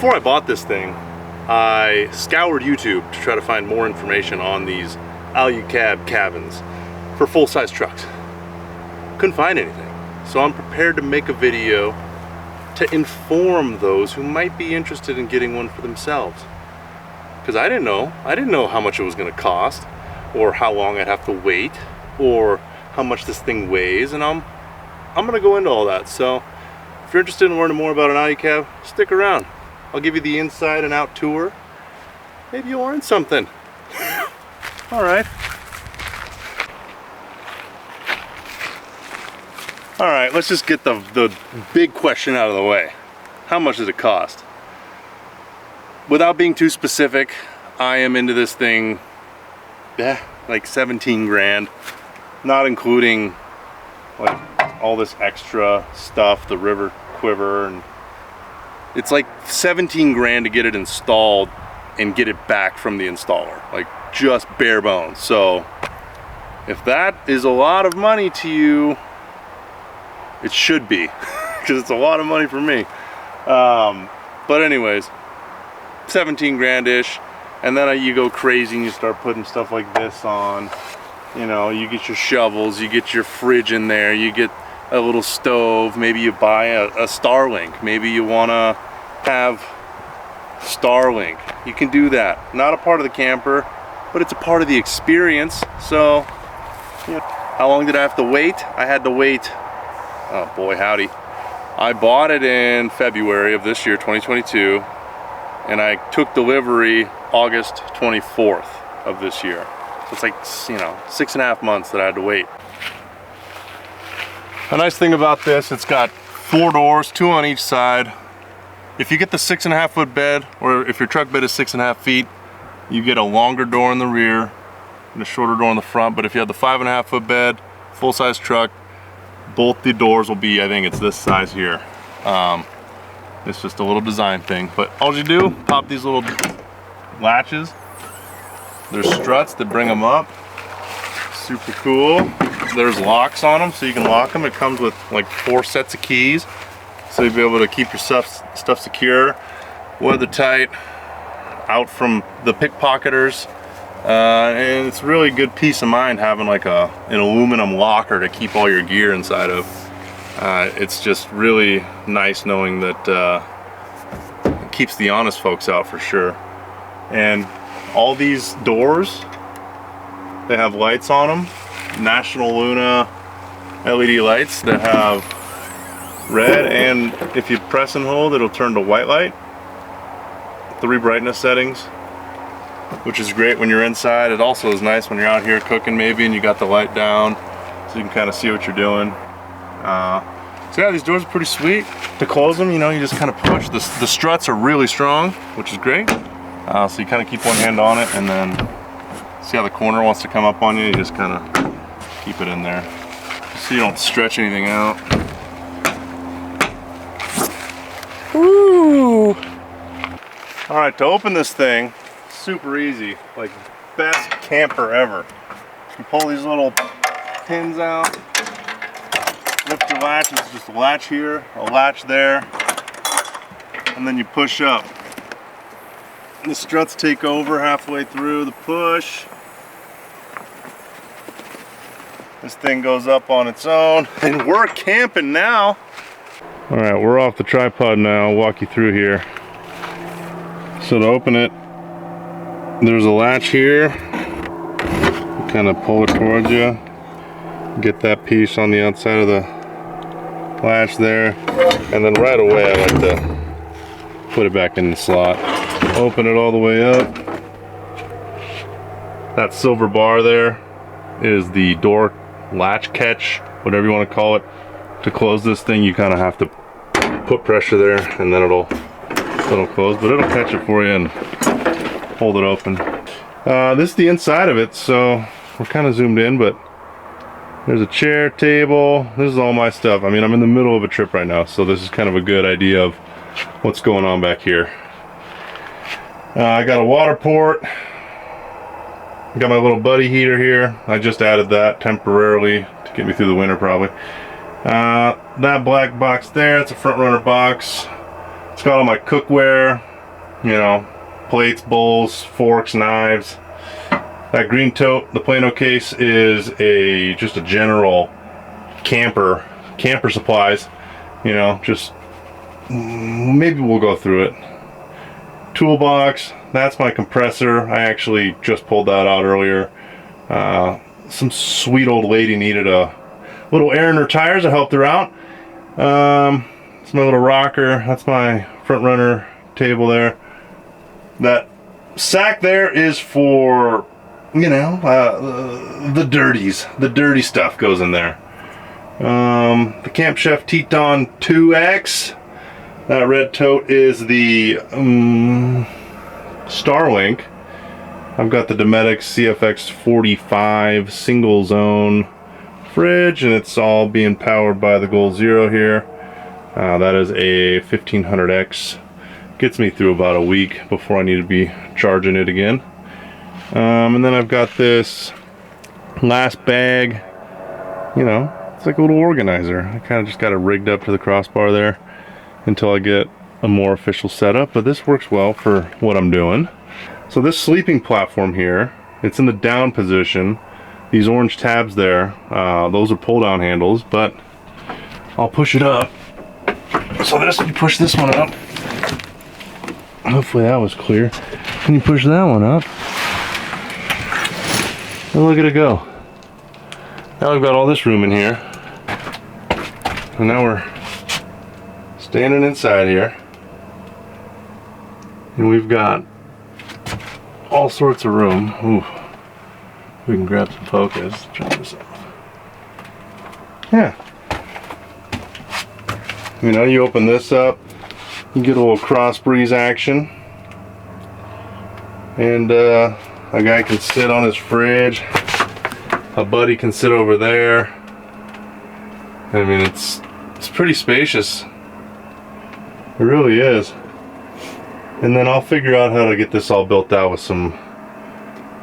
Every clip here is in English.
before I bought this thing, I scoured YouTube to try to find more information on these Alucab cabins for full-size trucks. Couldn't find anything. So I'm prepared to make a video to inform those who might be interested in getting one for themselves. Because I didn't know how much it was going to cost, or how long I'd have to wait, or how much this thing weighs, and I'm going to go into all that. So if you're interested in learning more about an Alucab, stick around. I'll give you the inside and out tour. Maybe you'll learn something. All right. All right, let's just get the big question out of the way. How much does it cost? Without being too specific, I am into this thing, like 17 grand, not including like all this extra stuff, the river quiver, and it's like 17 grand to get it installed and get it back from the installer, like just bare bones. So if that is a lot of money to you, it should be, because it's a lot of money for me. But anyways, 17 grand-ish, and then you go crazy and you start putting stuff like this on. You know, you get your shovels, you get your fridge in there, you get a little stove, maybe you buy a Starlink, maybe you want to have Starlink. You can do that. Not a part of the camper, but it's a part of the experience. So, yeah. How long did I have to wait? I had to wait, oh boy howdy. I bought it in February of this year, 2022, and I took delivery August 24th of this year. So it's like, you know, 6.5 months that I had to wait. A nice thing about this, it's got 4 doors, 2 on each side. If you get the 6.5 foot bed, or if your truck bed is 6.5 feet, you get a longer door in the rear and a shorter door in the front. But if you have the 5.5 foot bed, full-size truck, both the doors will be, I think it's this size here. It's just a little design thing. But all you do, pop these little latches. There's struts that bring them up. Super cool. There's locks on them, so you can lock them. It comes with like 4 sets of keys, so you'll be able to keep your stuff secure, weather tight, out from the pickpocketers. And it's really good peace of mind having like an aluminum locker to keep all your gear inside of. It's just really nice knowing that it keeps the honest folks out for sure. And all these doors, they have lights on them, National Luna LED lights that have red, and if you press and hold, it'll turn to white light. 3 brightness settings, which is great when you're inside. It also is nice when you're out here cooking maybe and you got the light down, so you can kind of see what you're doing. So yeah, these doors are pretty sweet. To close them, you know, you just kind of push. The struts are really strong, which is great. So you kind of keep one hand on it, and then see how the corner wants to come up on you, you just kind of keep it in there so you don't stretch anything out. Woo! All right, to open this thing, super easy, like best camper ever. You pull these little pins out, lift your latch. It's just a latch here, a latch there, and then you push up. And the struts take over halfway through the push. This thing goes up on its own, and we're camping now. All right, we're off the tripod now. I'll walk you through here. So to open it, there's a latch here. Kind of pull it towards you. Get that piece on the outside of the latch there, and then right away I like to put it back in the slot. Open it all the way up. That silver bar there is the door latch catch, whatever you want to call it. To close this thing, you kind of have to put pressure there, and then it'll close, but it'll catch it for you and hold it open. This is the inside of it, so we're kind of zoomed in, but there's a chair, table. This is all my stuff. I mean, I'm in the middle of a trip right now, so this is kind of a good idea of what's going on back here. I got a water port. Got my little buddy heater here. I just added that temporarily to get me through the winter probably. That black box there, it's a front runner box. It's got all my cookware, you know, plates, bowls, forks, knives. That green tote, the Plano case, is just a general camper supplies. You know, just maybe we'll go through it. Toolbox, that's my compressor. I actually just pulled that out earlier. Some sweet old lady needed a little air in her tires. I helped her out. It's my little rocker. That's my front runner table there. That sack there is for, you know, the dirties. The dirty stuff goes in there. The Camp Chef Teton 2X. That red tote is the Starlink. I've got the Dometics CFX 45 single zone fridge, and it's all being powered by the Goal Zero here. That is a 1500X. Gets me through about a week before I need to be charging it again. And then I've got this last bag. You know, it's like a little organizer. I kind of just got it rigged up to the crossbar there until I get a more official setup, but this works well for what I'm doing. So this sleeping platform here, it's in the down position. These orange tabs there, those are pull down handles, but I'll push it up. So you push this one up. Hopefully that was clear. And you push that one up. And look at it go. Now we've got all this room in here. And now we're standing inside here. And we've got all sorts of room. Ooh. We can grab some focus. Turn this off. Yeah. You know, you open this up, you get a little cross breeze action. And a guy can sit on his fridge. A buddy can sit over there. I mean, it's pretty spacious. It really is. And then I'll figure out how to get this all built out with some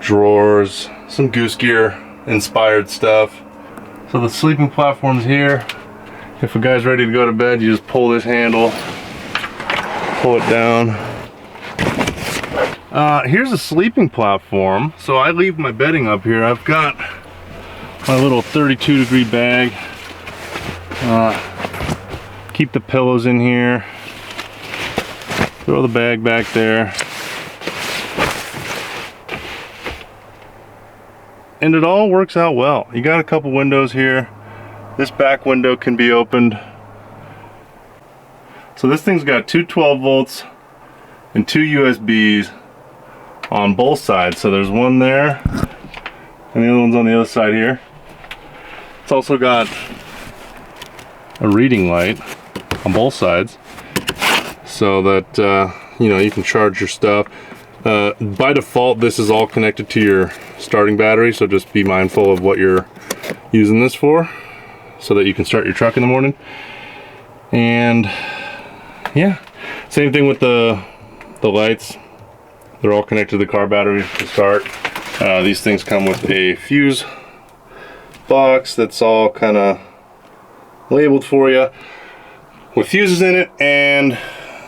drawers, some Goose Gear inspired stuff. So the sleeping platform's here. If a guy's ready to go to bed, you just pull this handle, pull it down. Here's a sleeping platform. So I leave my bedding up here. I've got my little 32-degree bag. Keep the pillows in here. Throw the bag back there. And it all works out well. You got a couple windows here. This back window can be opened. So this thing's got two 12 volts and two USBs on both sides. So there's one there and the other one's on the other side here. It's also got a reading light on both sides so that you know, you can charge your stuff. By default, this is all connected to your starting battery, so just be mindful of what you're using this for so that you can start your truck in the morning. And yeah, same thing with the lights. They're all connected to the car battery to start. These things come with a fuse box that's all kind of labeled for you with fuses in it, and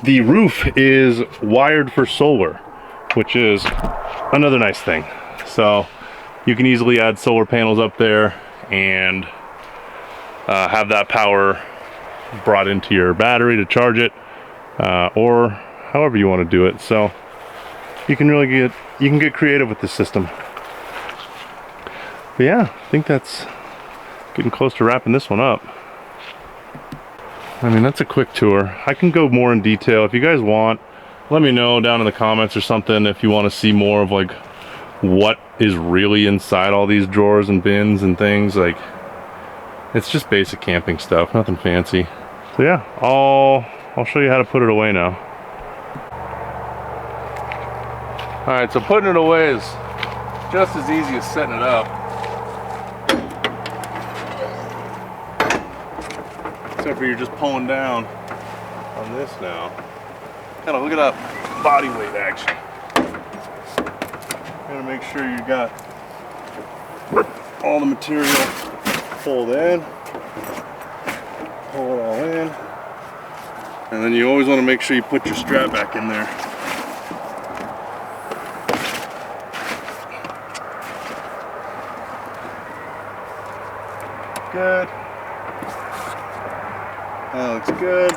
the roof is wired for solar, which is another nice thing. So you can easily add solar panels up there and have that power brought into your battery to charge it, or however you want to do it. So you can really get creative with this system. But yeah, I think that's getting close to wrapping this one up. I mean, that's a quick tour. I can go more in detail if you guys want. Let me know down in the comments or something if you want to see more of like what is really inside all these drawers and bins and things. Like, it's just basic camping stuff, nothing fancy. So yeah, I'll show you how to put it away now. All right, so putting it away is just as easy as setting it up. Except for you're just pulling down on this now. Kind of look at that body weight action. Gotta make sure you got all the material pulled in. Pull it all in. And then you always want to make sure you put your strap back in there good. That looks good.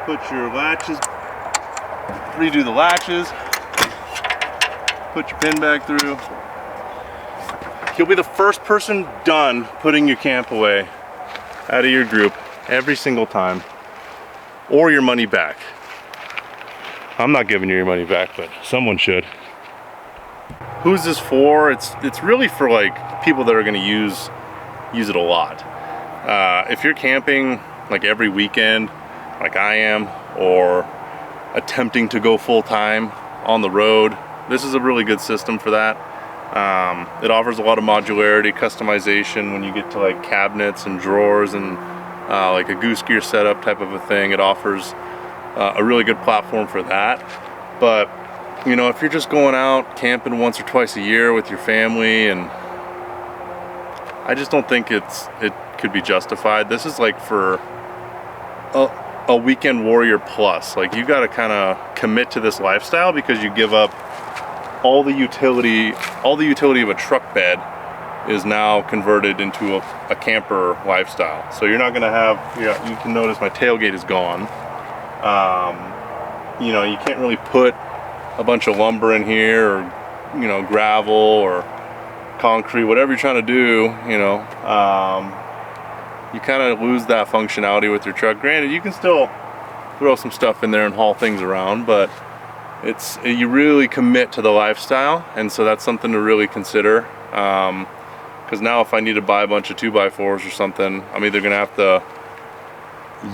Put your latches, redo the latches. Put your pin back through. You'll be the first person done putting your camp away out of your group every single time, or your money back. I'm not giving you your money back, but someone should. Who's this for? It's really for like people that are going to use it a lot. If you're camping like every weekend, like I am, or attempting to go full time on the road, this is a really good system for that. It offers a lot of modularity, customization when you get to like cabinets and drawers and like a goose gear setup type of a thing. It offers a really good platform for that. But you know, if you're just going out camping once or twice a year with your family, and I just don't think it could be justified. This is like for a weekend warrior plus. Like, you got to kind of commit to this lifestyle because you give up all the utility of a truck bed is now converted into a camper lifestyle. So you're not gonna have, you can notice my tailgate is gone. You know, you can't really put a bunch of lumber in here, or, you know, gravel or concrete, whatever you're trying to do, you know. You kind of lose that functionality with your truck. Granted, you can still throw some stuff in there and haul things around, but you really commit to the lifestyle, and so that's something to really consider. Because now if I need to buy a bunch of 2x4s or something, I'm either gonna have to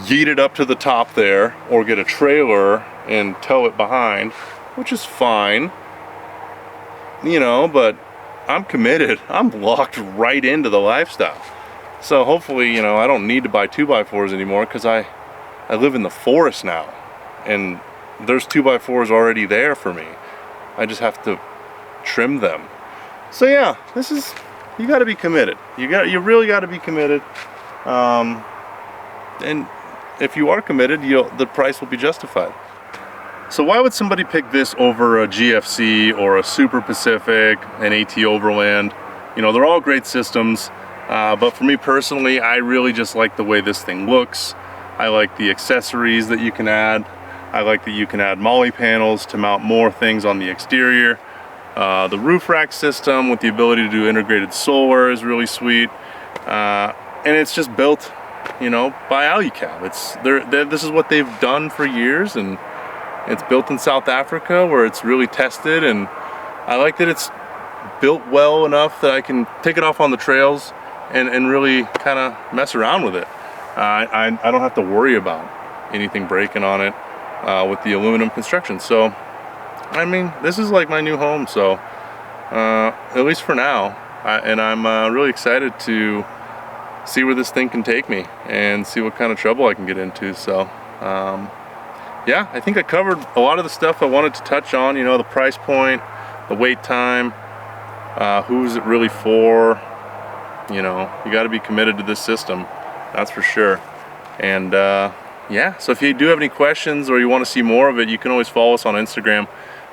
yeet it up to the top there, or get a trailer and tow it behind, which is fine, you know, but I'm committed. I'm locked right into the lifestyle. So hopefully, you know, I don't need to buy 2x4s anymore, because I live in the forest now, and there's 2x4s already there for me. I just have to trim them. So yeah, you got to be committed. You really got to be committed. And if you are committed, the price will be justified. So why would somebody pick this over a GFC or a Super Pacific, an AT Overland? You know, they're all great systems, but for me personally, I really just like the way this thing looks. I like the accessories that you can add. I like that you can add molly panels to mount more things on the exterior. The roof rack system with the ability to do integrated solar is really sweet. And it's just built, you know, by Alucab. This is what they've done for years, and it's built in South Africa where it's really tested, and I like that it's built well enough that I can take it off on the trails and really kind of mess around with it. I don't have to worry about anything breaking on it with the aluminum construction. So I mean, this is like my new home, so at least for now. And I'm really excited to see where this thing can take me and see what kind of trouble I can get into. So yeah, I think I covered a lot of the stuff I wanted to touch on. You know, the price point, the wait time, who's it really for. You know, you got to be committed to this system, that's for sure. And yeah, so if you do have any questions or you want to see more of it, you can always follow us on Instagram.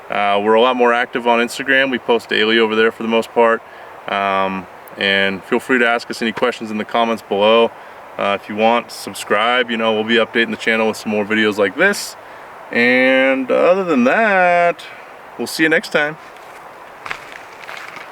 We're a lot more active on Instagram. We post daily over there for the most part. And feel free to ask us any questions in the comments below. If you want, subscribe. You know, we'll be updating the channel with some more videos like this. And other than that, we'll see you next time.